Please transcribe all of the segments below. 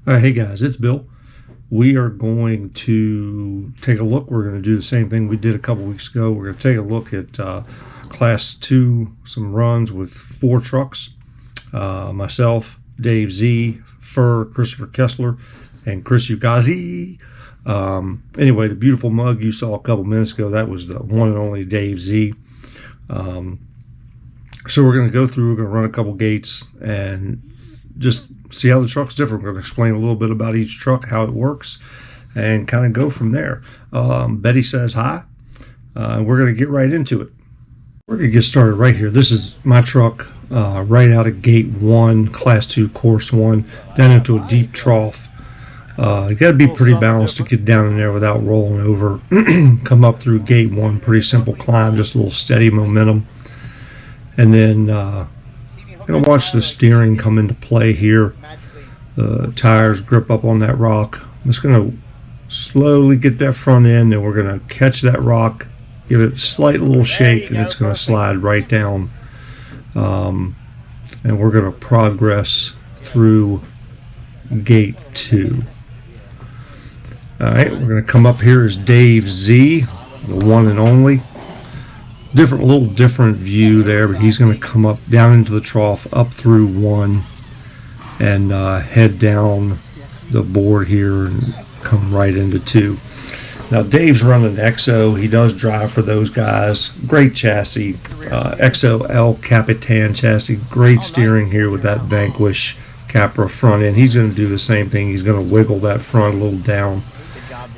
All right, hey guys, it's Bill. We are going to take a look. We're going to do the same thing we did a couple weeks ago. We're going to take a look at Class 2, some runs with 4 trucks. Myself, Dave Z, Fur, Christopher Kessler, and Chris Ugazi. Anyway, the beautiful mug you saw a couple minutes ago, that was the one and only Dave Z. So we're going to go through, we're going to run a couple gates and just see how the truck's different. We're going to explain a little bit about each truck, how it works, and kind of go from there. Betty says hi. We're going to get right into it. We're going to get started right here. This is my truck right out of gate 1, class 2, course 1, down into a deep trough. You got to be pretty balanced to get down in there without rolling over. Come up through gate 1, pretty simple climb, just a little steady momentum. And then I'm going to watch the steering come into play here. The tires grip up on that rock. I'm just going to slowly get that front end, and we're going to catch that rock, give it a slight little shake, and it's going to slide right down. And we're going to progress through gate 2. All right, we're going to come up here as Dave Z, the one and only. Little different view there, but he's going to come up down into the trough, up through 1, and head down the board here and come right into 2. Now Dave's running XO. He does drive for those guys. Great chassis, XO El Capitan chassis. Great steering here with that Vanquish Capra front end. He's going to do the same thing. He's going to wiggle that front a little down,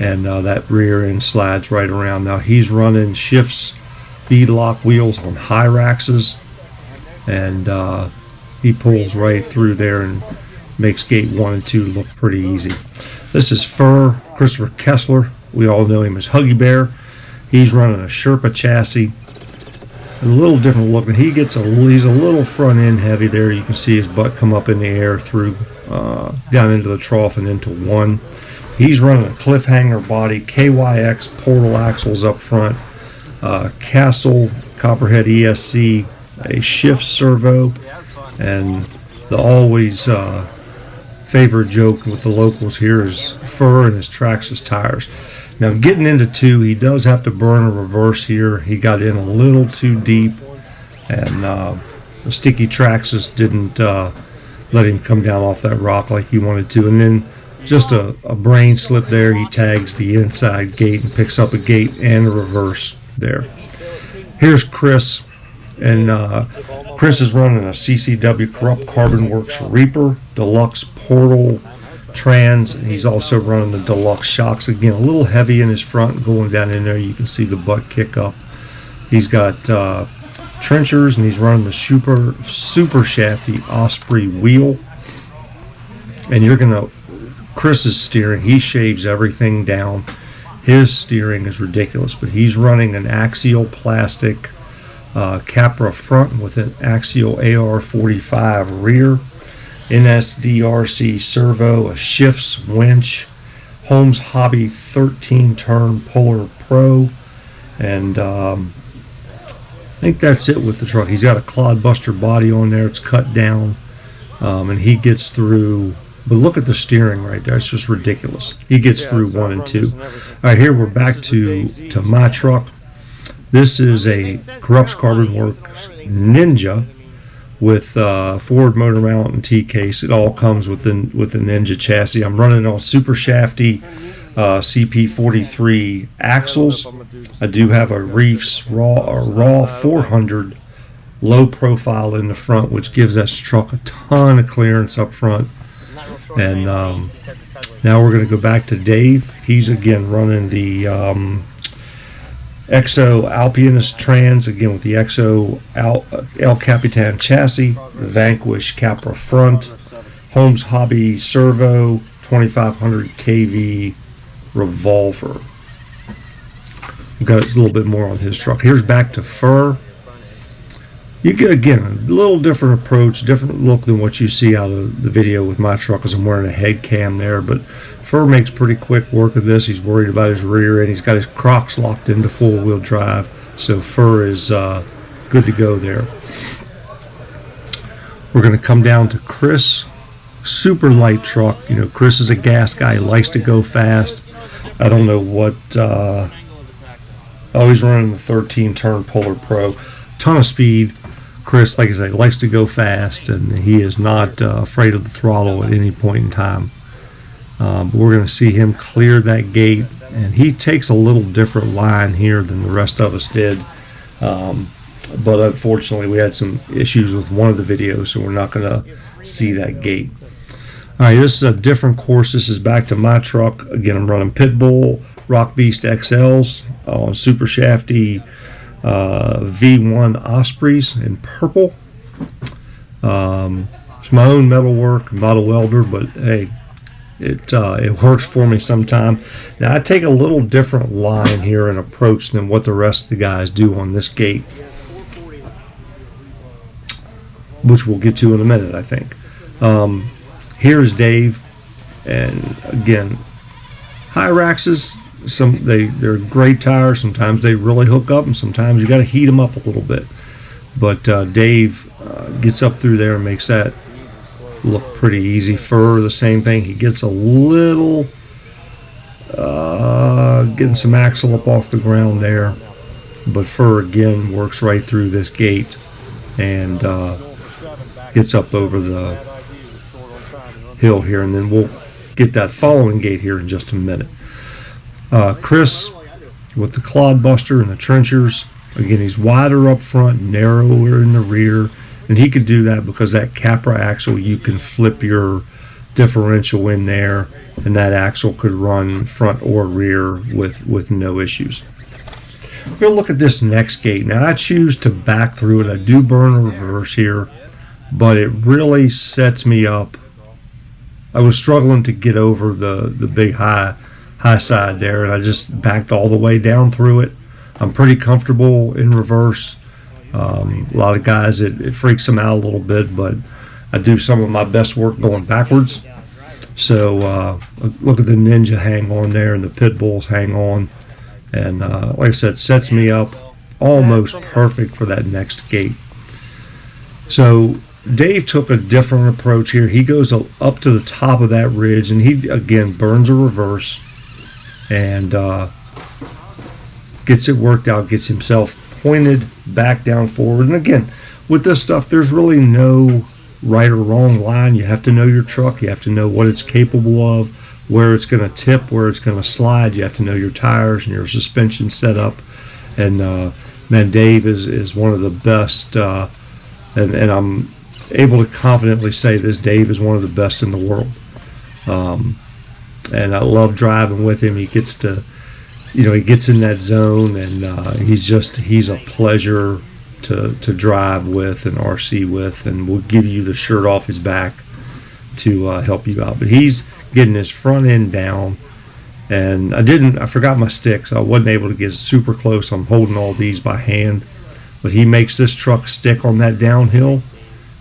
and that rear end slides right around. Now he's running shifts, beadlock wheels on Hyraxes, and he pulls right through there and makes gate 1 and 2 look pretty easy. This is Fur, Christopher Kessler. We all know him as Huggy Bear. He's running a Sherpa chassis, a little different looking. He's a little front end heavy there. You can see his butt come up in the air through down into the trough and into 1. He's running a cliffhanger body, KYX portal axles up front, Castle Copperhead ESC, a shift servo, and the always favorite joke with the locals here is Fur and his Traxxas tires. Now getting into 2, he does have to burn a reverse here. He got in a little too deep, and the sticky Traxxas didn't let him come down off that rock like he wanted to. And then just a brain slip there. He tags the inside gate and picks up a gate and a reverse there. Here's Chris, and Chris is running a CCW Corrupt Carbon Works Reaper Deluxe Portal Trans. He's also running the Deluxe shocks, again a little heavy in his front. Going down in there, you can see the butt kick up. He's got trenchers, and he's running the super shafty Osprey wheel. And Chris's steering, he shaves everything down. His steering is ridiculous, but he's running an axial plastic Capra front with an axial AR45 rear, NSDRC servo, a shifts winch, Holmes Hobby 13-turn Puller Pro, and I think that's it with the truck. He's got a Clodbuster body on there. It's cut down, and he gets through. But look at the steering right there. It's just ridiculous. He gets through 1 and 2. All right, here we're back to my truck. This is a Corrupt Carbon Works Ninja with forward motor mount and T-case. It all comes with the Ninja chassis. I'm running on super shafty CP43 axles. I do have a Reefs raw 400 low profile in the front, which gives that truck a ton of clearance up front. And now we're going to go back to Dave. He's again running the XO Alpinist Trans, again with the XO El Capitan chassis, the Vanquish Capra front, Holmes Hobby servo, 2500 kV revolver. We've got a little bit more on his truck. Here's back to Fur. You get, again, a little different approach, different look than what you see out of the video with my truck, because I'm wearing a head cam there. But Fur makes pretty quick work of this. He's worried about his rear end. He's got his Crocs locked into full-wheel drive, so Fur is good to go there. We're going to come down to Chris. super light truck. You know, Chris is a gas guy. He likes to go fast. I don't know what. He's running the 13 turn Polar Pro. Ton of speed. Chris, like I say, likes to go fast, and he is not afraid of the throttle at any point in time. But we're going to see him clear that gate, and he takes a little different line here than the rest of us did. But unfortunately, we had some issues with one of the videos, so we're not going to see that gate. All right, this is a different course. This is back to my truck. Again, I'm running Pitbull Rock Beast XLs on super shafty V1 Ospreys in purple. It's my own metal work. I'm not a welder, but hey, it works for me sometime. Now I take a little different line here and approach than what the rest of the guys do on this gate, which we'll get to in a minute, I think. Here's Dave, and again, Hyraxes, they're great tires. Sometimes they really hook up, and sometimes you got to heat them up a little bit. But Dave gets up through there and makes that look pretty easy. Fur, the same thing. He gets a little, getting some axle up off the ground there. But Fur again works right through this gate and gets up over the hill here, and then we'll get that following gate here in just a minute. Chris with the Clodbuster and the trenchers. Again, he's wider up front, narrower in the rear, and he could do that because that Capra axle, you can flip your differential in there, and that axle could run front or rear with no issues. We're going to look at this next gate. Now, I choose to back through it. I do burn a reverse here, but it really sets me up. I was struggling to get over the big high side there, and I just backed all the way down through it. I'm pretty comfortable in reverse. A lot of guys, it freaks them out a little bit, but I do some of my best work going backwards. So look at the Ninja hang on there, and the Pitbulls hang on. And like I said, sets me up almost perfect for that next gate. So Dave took a different approach here. He goes up to the top of that ridge, and he again burns a reverse and gets it worked out, gets himself pointed back down forward. And again, with this stuff, there's really no right or wrong line. You have to know your truck. You have to know what it's capable of, where it's going to tip, where it's going to slide. You have to know your tires and your suspension setup. And man, Dave is one of the best, and I'm able to confidently say this, Dave is one of the best in the world. And I love driving with him. He gets to, he gets in that zone, and he's a pleasure to drive with and RC with, and will give you the shirt off his back to help you out. But he's getting his front end down, and I forgot my sticks. I wasn't able to get super close. I'm holding all these by hand, but he makes this truck stick on that downhill.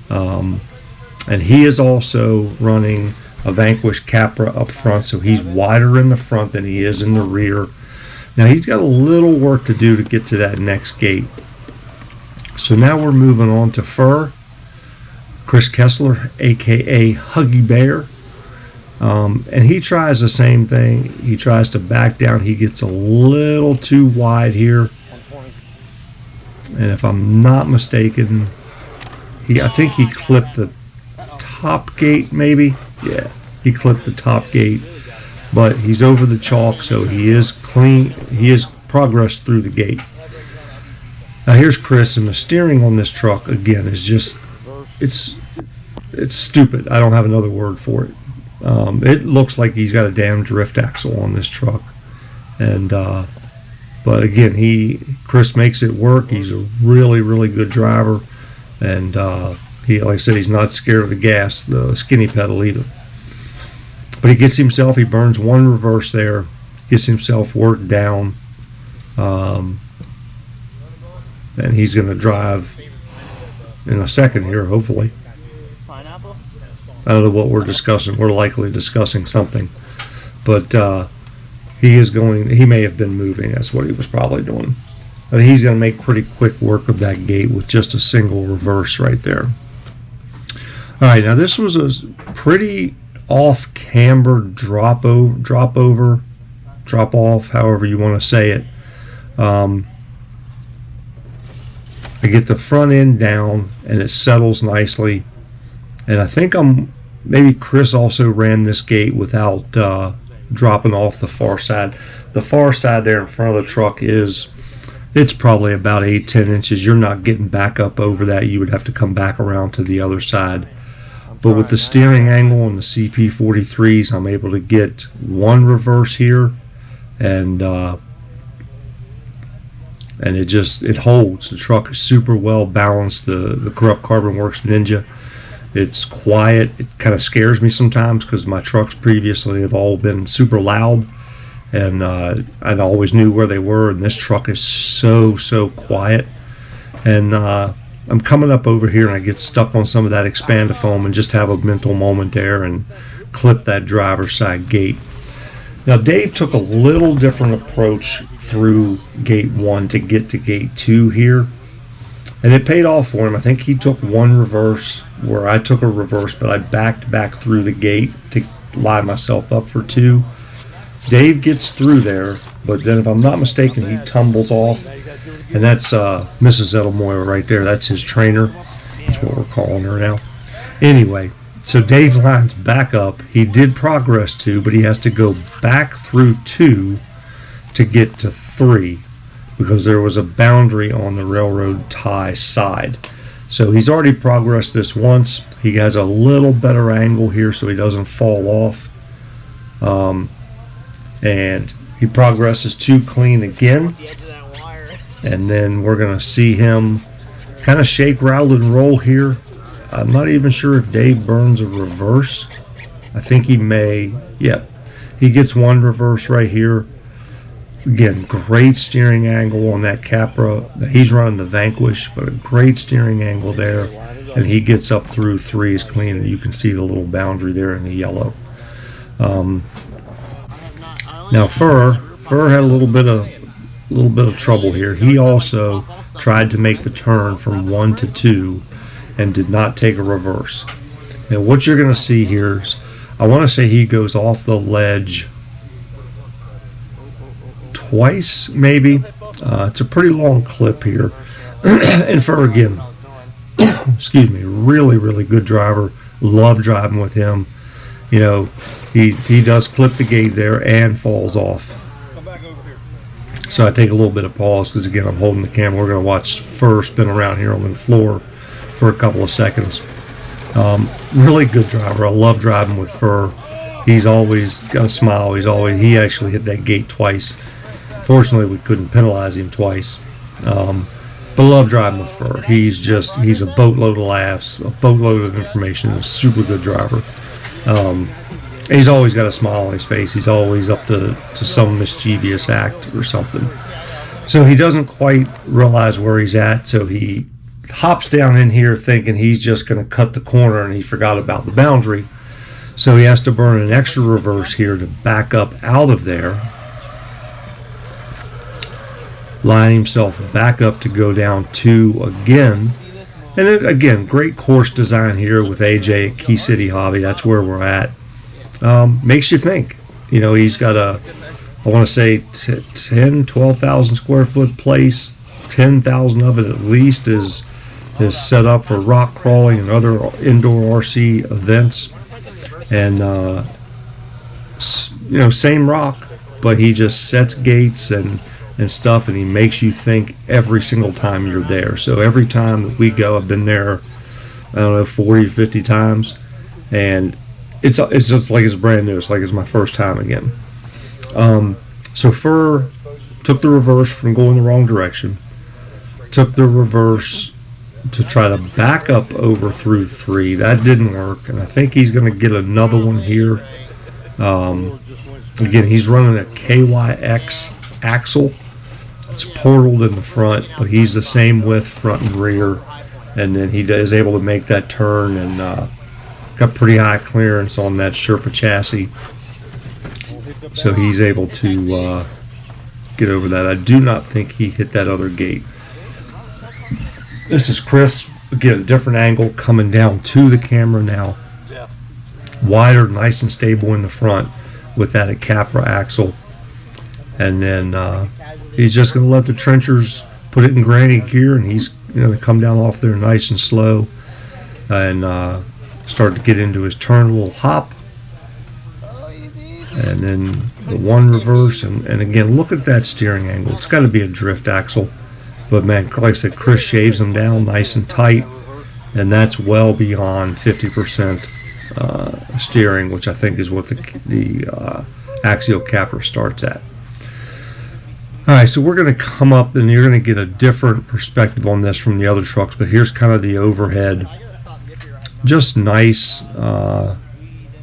And he is also running a Vanquish Capra up front, so he's wider in the front than he is in the rear. Now he's got a little work to do to get to that next gate. So now we're moving on to Fur, Chris Kessler, aka Huggy Bear. And he tries the same thing. He tries to back down. He gets a little too wide here. And if I'm not mistaken, I think he clipped the top gate, maybe. Yeah, he clipped the top gate, but he's over the chalk, so he is clean. He has progressed through the gate. Now here's Chris, and the steering on this truck again is just it's stupid. I don't have another word for it. It looks like he's got a damn drift axle on this truck, and but again, Chris makes it work. He's a really, really good driver. And like I said, he's not scared of the gas, the skinny pedal either. But he burns one reverse there, gets himself worked down, and he's going to drive in a second here, hopefully. I don't know what we're discussing. We're likely discussing something. But he may have been moving. That's what he was probably doing. But he's going to make pretty quick work of that gate with just a single reverse right there. All right, now this was a pretty off camber drop off, however you want to say it. I get the front end down and it settles nicely, and I think maybe Chris also ran this gate without dropping off the far side. The far side there in front of the truck it's probably about 8-10 inches. You're not getting back up over that. You would have to come back around to the other side. But with the steering angle and the CP43s, I'm able to get one reverse here, and it holds. The truck is super well balanced. The Corrupt Carbon Works Ninja. It's quiet. It kind of scares me sometimes because my trucks previously have all been super loud, and I always knew where they were. And this truck is so quiet. And I'm coming up over here and I get stuck on some of that expandifoam and just have a mental moment there and clip that driver's side gate. Now Dave took a little different approach through gate 1 to get to gate 2 here, and it paid off for him. I think he took one reverse where I took a reverse, but I backed back through the gate to line myself up for 2. Dave gets through there, but then if I'm not mistaken, he tumbles off, and that's Mrs. Edelmoyer right there. That's his trainer. That's what we're calling her now. Anyway, so Dave lines back up. He did progress 2, but he has to go back through 2 to get to 3 because there was a boundary on the railroad tie side. So he's already progressed this once. He has a little better angle here so he doesn't fall off. And he progresses 2 clean again. And then we're going to see him kind of shake, rattle, and roll here. I'm not even sure if Dave burns a reverse. I think he may. Yep. He gets one reverse right here. Again, great steering angle on that Capra. He's running the Vanquish, but a great steering angle there. And he gets up through 3s clean. You can see the little boundary there in the yellow. Now Fur had a little bit of trouble here. He also tried to make the turn from 1 to 2 and did not take a reverse. Now what you're going to see here is, I want to say he goes off the ledge twice, maybe. It's a pretty long clip here. And Fur, again, excuse me, really good driver. Love driving with him. You know, he does clip the gate there and falls off. So I take a little bit of pause because, again, I'm holding the camera. We're going to watch Fur spin around here on the floor for a couple of seconds. Really good driver. I love driving with Fur. He's always got a smile. He actually hit that gate twice. Fortunately, we couldn't penalize him twice. But love driving with Fur. He's a boatload of laughs, a boatload of information, and a super good driver. He's always got a smile on his face. He's always up to some mischievous act or something. So he doesn't quite realize where he's at, so he hops down in here thinking he's just going to cut the corner, and he forgot about the boundary. So he has to burn an extra reverse here to back up out of there, line himself back up to go down 2 again. And then, again, great course design here with AJ at Key City Hobby. That's where we're at. Makes you think. You know, he's got I want to say 12,000 square foot place. 10,000 of it at least is set up for rock crawling and other indoor RC events. And, you know, same rock, but he just sets gates and stuff, and he makes you think every single time you're there. So every time that we go, I've been there, I don't know, 40, 50 times, and it's just like it's brand new. It's like it's my first time again. So Fur took the reverse from going the wrong direction, took the reverse to try to back up over through 3. That didn't work, and I think he's going to get another one here. Again, he's running a KYX axle. It's portaled in the front, but he's the same width front and rear, and then he is able to make that turn and got pretty high clearance on that Sherpa chassis, so he's able to get over that. I do not think he hit that other gate. This is Chris get a different angle coming down to the camera now. Wider, nice and stable in the front with that Capra axle. And then he's just going to let the trenchers put it in granny gear, and he's going to come down off there nice and slow and start to get into his turn, a little hop. And then the one reverse. And again, look at that steering angle. It's got to be a drift axle. But man, like I said, Chris shaves them down nice and tight. And that's well beyond 50% steering, which I think is what the axial capper starts at. All right, so we're going to come up and you're going to get a different perspective on this from the other trucks, but here's kind of the overhead. Just nice,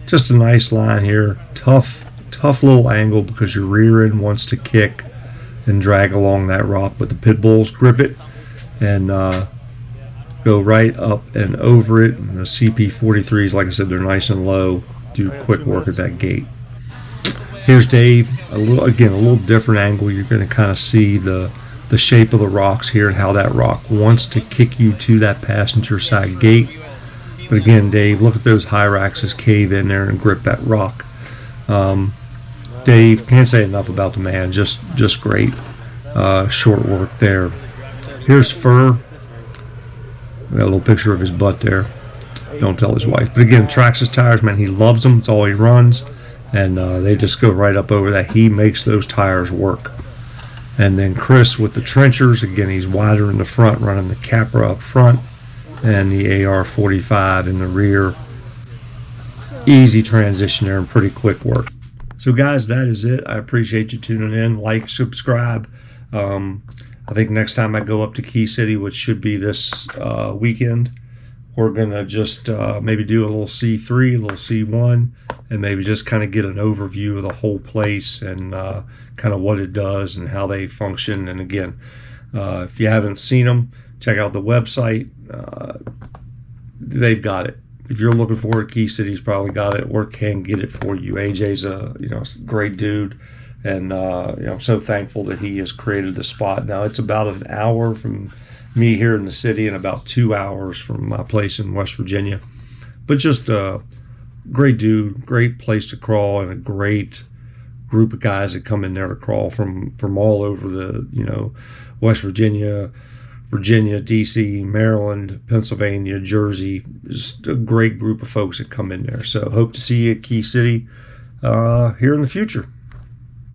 just a nice line here. Tough little angle because your rear end wants to kick and drag along that rock, but the pit bulls grip it and go right up and over it. And the CP43s, like I said, they're nice and low, do quick work at that gate. Here's Dave, a little different angle. You're going to kind of see the shape of the rocks here and how that rock wants to kick you to that passenger side gate. But again, Dave, look at those Hyraxes cave in there and grip that rock. Dave, can't say enough about the man, just great. Short work there. Here's Fur. Got a little picture of his butt there. Don't tell his wife. But again, Traxxas tires, man, he loves them. It's all he runs. And they just go right up over that. He makes those tires work. And then Chris with the trenchers. Again, he's wider in the front, running the Capra up front and the AR45 in the rear. Easy transition there and pretty quick work. So guys, that is it. I appreciate you tuning in. Like, subscribe. I think next time I go up to Key City, which should be this weekend, we're going to just maybe do a little C3, a little C1, and maybe just kind of get an overview of the whole place and kind of what it does and how they function. And again, if you haven't seen them, check out the website. They've got it. If you're looking for it, Key City's probably got it or can get it for you. AJ's a great dude, and I'm so thankful that he has created the spot. Now it's about an hour from me here in the city and about 2 hours from my place in West Virginia. But just a great dude, great place to crawl, and a great group of guys that come in there to crawl from all over the West Virginia, DC, Maryland, Pennsylvania, Jersey. Just a great group of folks that come in there. So hope to see you at Key City here in the future.